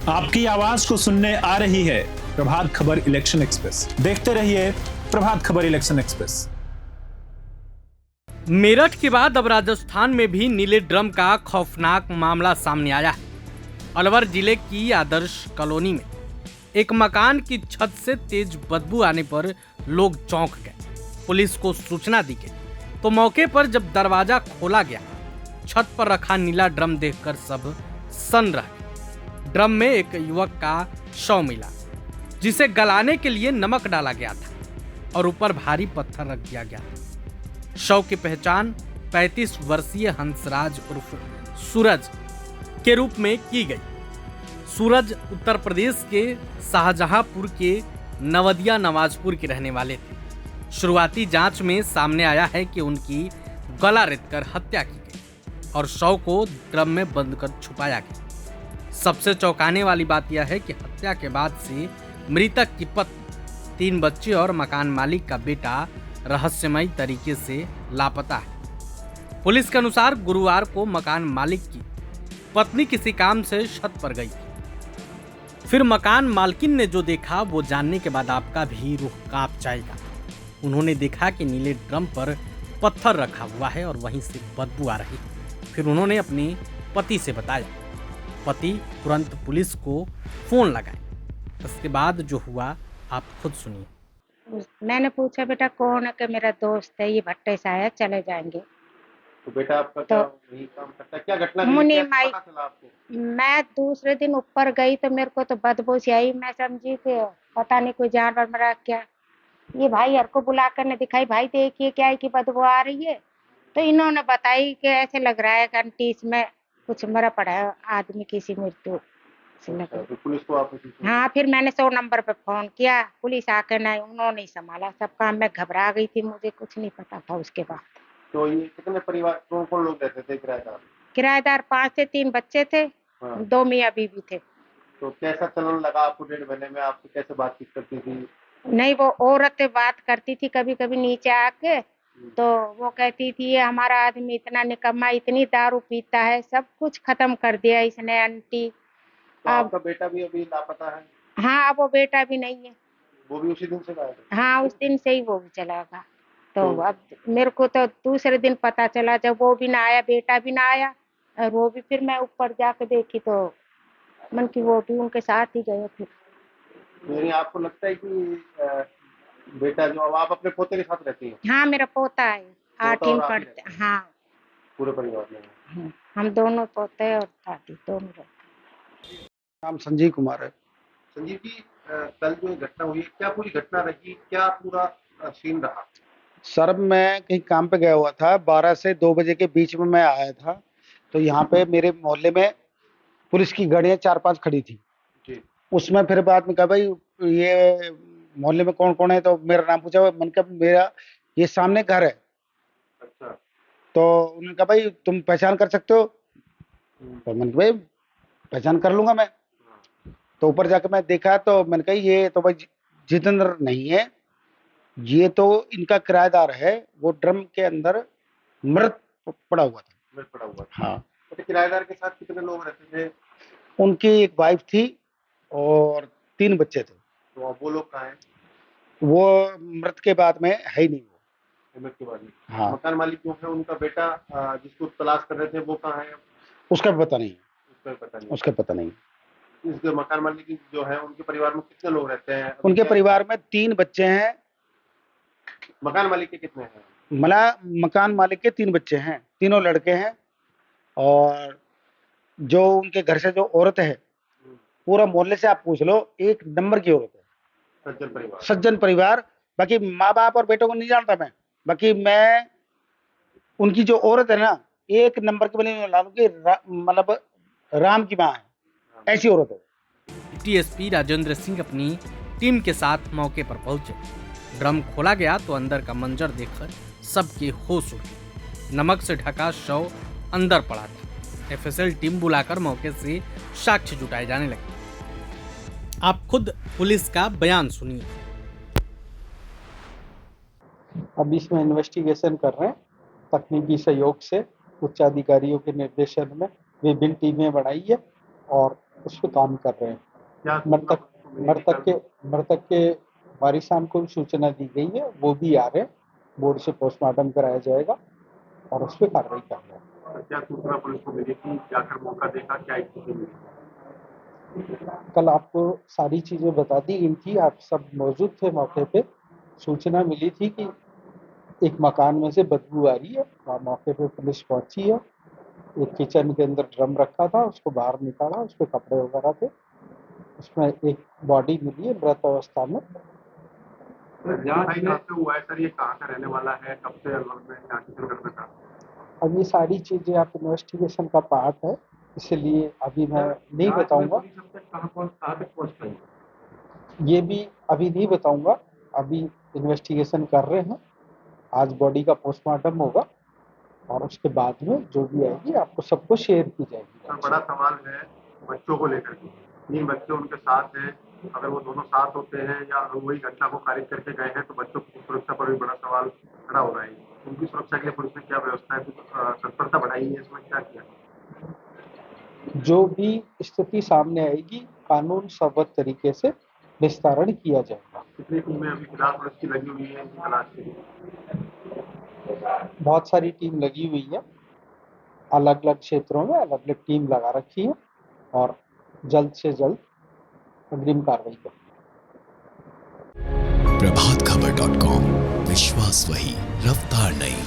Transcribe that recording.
आपकी आवाज को सुनने आ रही है प्रभात खबर इलेक्शन एक्सप्रेस। देखते रहिए प्रभात खबर इलेक्शन एक्सप्रेस। मेरठ के बाद अब राजस्थान में भी नीले ड्रम का खौफनाक मामला सामने आया है। अलवर जिले की आदर्श कॉलोनी में एक मकान की छत से तेज बदबू आने पर लोग चौंक गए। पुलिस को सूचना दी गई तो मौके पर जब दरवाजा खोला गया, छत पर रखा नीला ड्रम देखकर सब सन्न रह गए। ड्रम में एक युवक का शव मिला, जिसे गलाने के लिए नमक डाला गया था और ऊपर भारी पत्थर रख दिया गया। शव की पहचान 35 वर्षीय हंसराज उर्फ सूरज के रूप में की गई। सूरज उत्तर प्रदेश के शाहजहांपुर के नवदिया नवाजपुर के रहने वाले थे। शुरुआती जांच में सामने आया है कि उनकी गला रेतकर हत्या की गई और शव को ड्रम में बंद कर छुपाया गया। सबसे चौंकाने वाली बात यह है कि हत्या के बाद से मृतक की पत्नी, 3 बच्चे और मकान मालिक का बेटा रहस्यमयी तरीके से लापता है। पुलिस के अनुसार गुरुवार को मकान मालिक की पत्नी किसी काम से छत पर गई थी। फिर मकान मालकिन ने जो देखा वो जानने के बाद आपका भी रूह कांप जाएगा। उन्होंने देखा कि नीले ड्रम पर पत्थर रखा हुआ है और वहीं से बदबू आ रही है। फिर उन्होंने अपने पति से बताया। पति तुरंत पुलिस को फोन लगाए। उसके बाद जो हुआ आप खुद सुनिए। मैंने पूछा बेटा कौन है? कि मेरा दोस्त है, ये भट्टे से आया, चले जाएंगे। तो बेटा आपका तो यही काम करता है? क्या घटना मुनि कैसे माई, पता चला आपको? मैं दूसरे दिन ऊपर गई तो मेरे को तो बदबू सी आई। मैं समझी कि पता नहीं कोई जानवर मरा क्या। ये भाई हर को बुला कर ने दिखाई, भाई देखिए क्या है कि बदबू आ रही है। तो इन्होंने बताई कि ऐसे लग रहा है घंटी इसमें कुछ मरा पड़ा है, आदमी किसी मृत्यु से लगा। तो पुलिस को आपने? हाँ, फिर मैंने 100 नंबर पे फोन किया। पुलिस आकर नहीं, उन्होंने ही संभाला सब काम। मैं घबरा गई थी, मुझे कुछ नहीं पता था उसके बाद। तो ये कितने परिवार, कौन लोग रहते थे किराएदार? किराएदार 5 से 3 बच्चे थे। हाँ। 2 मियाँ बीवी थे। तो कैसा चलन लगा आपको? 1.5 महीने में आपसे कैसे बातचीत करती थी? नहीं, वो औरत बात करती थी कभी कभी नीचे आके। तो वो कहती थी ये हमारा आदमी इतना निकम्मा, इतनी दारू पीता है, सब कुछ खत्म कर दिया इसने आंटी। तो आपका बेटा भी अभी लापता है? हाँ, अब वो बेटा भी नहीं है। वो भी उसी दिन से गायब है? हाँ, उस दिन से ही वो भी चला गया। तो अब मेरे को तो दूसरे दिन पता चला, जब वो भी ना आया, बेटा भी ना आया। और वो भी फिर मैं ऊपर जाके देखी तो मन की वो भी उनके साथ ही गए। फिर यानी आपको लगता है कि बेटा जो, अब आप अपने पोते के साथ रहती हैं? हाँ, मेरा पोता है, 8वीं पढ़ते। हाँ, पूरे परिवार में हम दोनों पोते और दादी दोनों रहते। नाम संजीव कुमार है। संजीव जी, कल जो घटना हुई, क्या पूरी घटना रही, क्या पूरा सीन रहा? सर, मैं कहीं काम पे गया हुआ था, 12 से 2 बजे के बीच में मैं आया था। तो यहाँ पे मेरे मोहल्ले में पुलिस की गाड़ियाँ 4-5 खड़ी थी जी। उसमें फिर बाद में कहा भाई ये मोहल्ले में कौन कौन है, तो मेरा नाम पूछा। मैंने कहा मेरा ये सामने घर है। अच्छा। तो उन्होंने कहा भाई तुम पहचान कर सकते हो? तो मैंने कहा भाई पहचान कर लूंगा मैं। तो ऊपर जाकर मैं देखा तो मैंने कहा ये तो भाई जितेंद्र नहीं है, ये तो इनका किराएदार है। वो ड्रम के अंदर मृत पड़ा हुआ था। मृत पड़ा हुआ था? हाँ। तो किराएदार के साथ कितने लोग रहते थे? उनकी एक वाइफ थी और 3 बच्चे थे। तो अब वो लोग कहाँ हैं? वो मृत के बाद में है ही नहीं। वो मृत के बाद में? हाँ। मकान मालिक जो है, उनका बेटा जिसको तलाश कर रहे थे, वो कहाँ है? उसका भी पता नहीं। उसका पता नहीं। इस मकान मालिक जो है, उनके परिवार में कितने लोग रहते हैं? उनके परिवार में 3 बच्चे हैं। मकान मालिक के कितने हैं? मकान मालिक के 3 बच्चे हैं, तीनों लड़के हैं। और जो उनके घर से जो औरत है, पूरा मोहल्ले से आप पूछ लो, 1 नंबर की औरत है। सज्जन परिवार। बाकी माँ बाप और बेटों को नहीं जानता मैं, बाकी मैं उनकी जो औरत है ना, 1 नंबर की बनी, मतलब राम की माँ है, ऐसी औरत है। टीएसपी राजेंद्र सिंह अपनी टीम के साथ मौके पर पहुंचे। ड्रम खोला गया तो अंदर का मंजर देखकर सबके होश उड़ गए। नमक से ढका शव अंदर पड़ा था। एफएसएल टीम बुलाकर मौके से साक्ष्य जुटाए जाने लगे। आप खुद पुलिस का बयान सुनिए। अब इसमें इन्वेस्टिगेशन कर रहे हैं। तकनीकी सहयोग से उच्च अधिकारियों के निर्देशन में विभिन्न टीमें बनाई है और उस पर काम कर रहे हैं। क्या मृतक के वारिसान को भी सूचना दी गई है, वो भी आ रहे हैं। बोर्ड से पोस्टमार्टम कराया जाएगा और उस पर कार्रवाई कर रहे हैं। क्या सूचना पुलिस को मिली थी, जाकर मौका देखा, क्या स्थिति मिली? कल आपको सारी चीजें बता दी गई थी, आप सब मौजूद थे मौके पे। सूचना मिली थी कि एक मकान में से बदबू आ रही है, वहाँ मौके पे पुलिस पहुंची है। एक किचन के अंदर ड्रम रखा था, उसको बाहर निकाला, उस पर कपड़े वगैरह थे। उसमें एक बॉडी मिली है मृत अवस्था में। हुआ है सर, ये कहाँ का रहने वाला है, कब से करना था? अब ये सारी चीजें आप इन्वेस्टिगेशन का पार्ट है, इसलिए अभी मैं नहीं बताऊंगा। कहाँ तक पहुँच पाई? ये भी अभी नहीं बताऊंगा, अभी इन्वेस्टिगेशन कर रहे हैं। आज बॉडी का पोस्टमार्टम होगा और उसके बाद में जो भी आएगी आपको सबको शेयर की जाएगी। सर, बड़ा सवाल है बच्चों को लेकर के। 3 बच्चे उनके साथ हैं, अगर वो दोनों साथ होते हैं या वही घटना को खारिज करके गए हैं तो बच्चों की सुरक्षा पर भी बड़ा सवाल खड़ा हो रहा है। उनकी सुरक्षा के लिए पुलिस ने क्या व्यवस्था है, तत्परता बढ़ाई है, इसमें क्या किया? जो भी स्थिति सामने आएगी कानून सबत तरीके से निस्तारण किया जाएगा। कितनी टीमें अभी फिलहाल पुलिस की लगी हुई है इनकी तलाश के लिए? बहुत सारी टीम लगी हुई है, अलग अलग क्षेत्रों में अलग अलग टीम लगा रखी है और जल्द से जल्द अग्रिम कार्रवाई करेंगे। प्रभातखबर.com, विश्वास वही, रफ्तार नहीं।